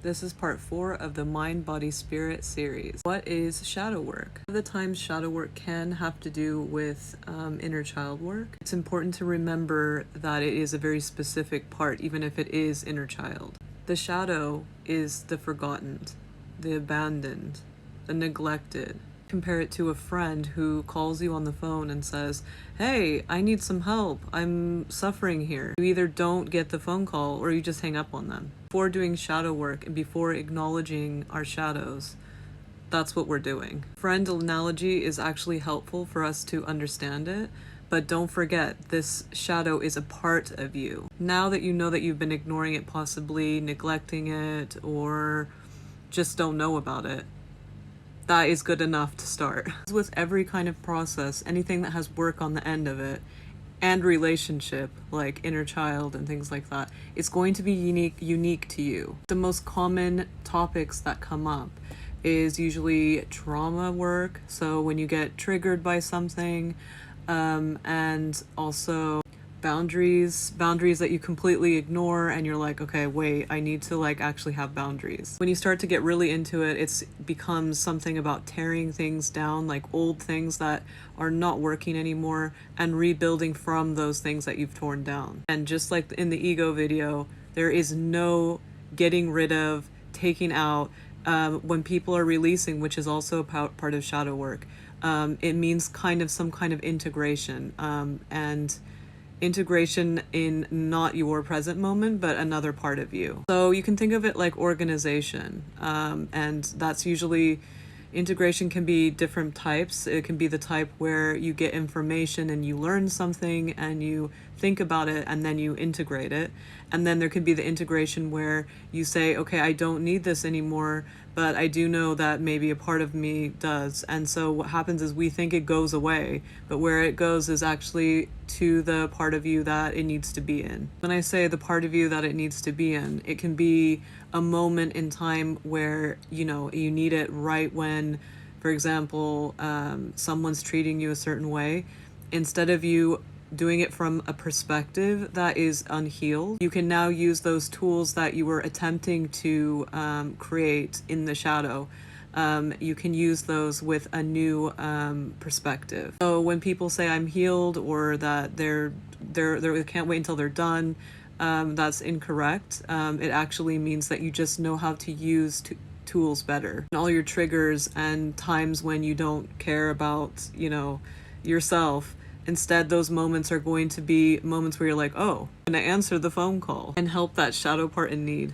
This is part 4 of the Mind, Body, Spirit series. What is shadow work? A lot of the times shadow work can have to do with inner child work. It's important to remember that it is a very specific part, even if it is inner child. The shadow is the forgotten, the abandoned, the neglected. Compare it to a friend who calls you on the phone and says, "Hey, I need some help. I'm suffering here." You either don't get the phone call or you just hang up on them. Before doing shadow work and before acknowledging our shadows, that's what we're doing. Friend analogy is actually helpful for us to understand it, but don't forget, this shadow is a part of you. Now that you know that you've been ignoring it, possibly neglecting it, or just don't know about it, that is good enough to start. With every kind of process, anything that has work on the end of it, and relationship, like inner child and things like that, it's going to be unique to you. The most common topics that come up is usually trauma work, so when you get triggered by something, and also boundaries that you completely ignore and you're like, okay, wait, I need to actually have boundaries. When you start to get really into it, it's becomes something about tearing things down, like old things that are not working anymore, and rebuilding from those things that you've torn down. And just like in the ego video, there is no getting rid of, taking out. When people are releasing, which is also part of shadow work, it means some kind of integration, and integration in not your present moment, but another part of you. So you can think of it like organization, and that's usually, integration can be different types. It can be the type where you get information and you learn something and you think about it and then you integrate it. And then there could be the integration where you say, okay, I don't need this anymore, but I do know that maybe a part of me does. And so what happens is we think it goes away, but where it goes is actually to the part of you that it needs to be in. When I say the part of you that it needs to be in, it can be a moment in time where, you need it right when, for example, someone's treating you a certain way. Instead of you doing it from a perspective that is unhealed, you can now use those tools that you were attempting to create in the shadow. You can use those with a new perspective. So when people say I'm healed, or that they can't wait until they're done, that's incorrect. It actually means that you just know how to use tools better. And all your triggers and times when you don't care about, yourself, instead, those moments are going to be moments where you're like, oh, I'm gonna answer the phone call and help that shadow part in need.